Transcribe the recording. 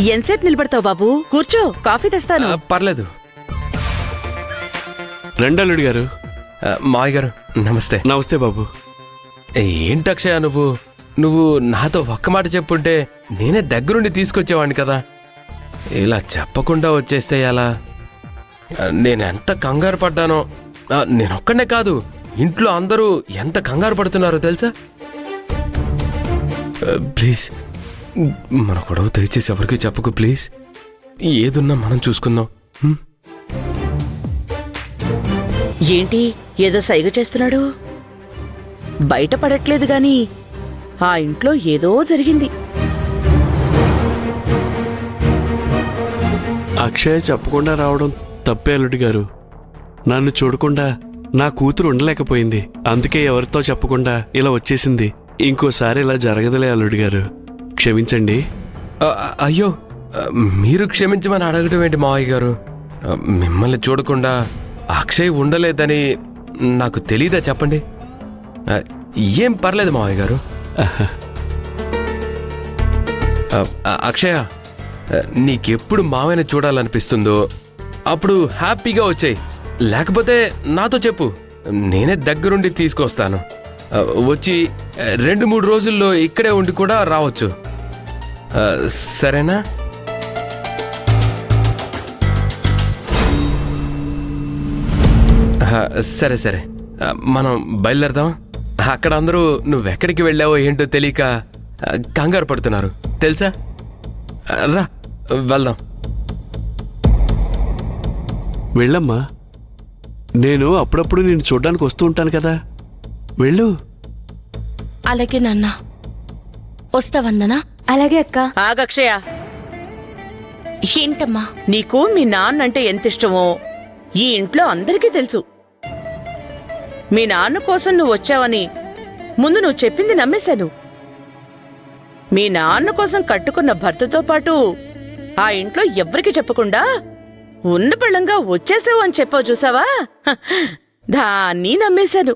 ఎంతసేపు నిలబడతావు బాబు? కూర్చో, కాఫీ తెస్తాను. పర్లేదు. రెండల్లుడి గారు. మావయ్య గారు నమస్తే. నమస్తే బాబు. ఏంటి అక్షయ, నువ్వు నాతో ఒక్క మాట చెప్పుంటే నేనే దగ్గరుండి తీసుకొచ్చేవాడిని కదా. ఇలా చెప్పకుండా వచ్చేస్తే ఎలా? నేనెంత కంగారు పడ్డానో. నేనొక్కడే కాదు, ఇంట్లో అందరూ ఎంత కంగారు పడుతున్నారో తెలుసా? ప్లీజ్ మన గొడవ దయచేసి ఎవరికి చెప్పకు ప్లీజ్. ఏదున్నా మనం చూసుకుందాం. ఏంటి ఏదో సైగ చేస్తున్నాడు? బయటపడట్లేదు గాని ఆ ఇంట్లో ఏదో జరిగింది. అక్షయ్ చెప్పకుండా రావడం తప్పే అల్లుడి గారు. నన్ను చూడకుండా నా కూతురు ఉండలేకపోయింది. అందుకే ఎవరితో చెప్పకుండా ఇలా వచ్చేసింది. ఇంకోసారి ఇలా జరగదులే అల్లుడి గారు, క్షమించండి. అయ్యో, మీరు క్షమించమని అడగడం ఏంటి మావయ్య గారు? మిమ్మల్ని చూడకుండా అక్షయ్ ఉండలేదని నాకు తెలీదా చెప్పండి? ఏం పర్లేదు మావయ్య గారు. అక్షయ, నీకెప్పుడు మావయ్యని చూడాలనిపిస్తుందో అప్పుడు హ్యాపీగా వచ్చేయ్. లేకపోతే నాతో చెప్పు, నేనే దగ్గరుండి తీసుకొస్తాను. వచ్చి 2-3 రోజుల్లో ఇక్కడే ఉండి కూడా రావచ్చు. సరేనా? సరే సరే, మనం బయలుదేరదాం. అక్కడ అందరూ నువ్వెక్కడికి వెళ్ళావో ఏంటో తెలియక కంగారు పడుతున్నారు తెలుసా. రా వెళ్దాం. వెళ్ళమ్మా, నేను అప్పుడప్పుడు నేను చూడ్డానికి వస్తూ ఉంటాను కదా, వెళ్ళు. అలాగే నాన్న, వస్తా వందనా. అలాగే అక్క. ఆగక్షయ, ఏంటమ్మా? నీకు మీ నాన్నంటే ఎంత ఇష్టమో ఈ ఇంట్లో అందరికీ తెలుసు. మీ నాన్న కోసం నువ్వు వచ్చావని ముందు నువ్వు చెప్పింది నమ్మేశాను. మీ నాన్న కోసం కట్టుకున్న భర్తతో పాటు ఆ ఇంట్లో ఎవ్వరికి చెప్పకుండా ఉన్న పెళ్ళంగా వచ్చేసావు అని చెప్పావు చూసావా, దాన్ని నమ్మేశాను.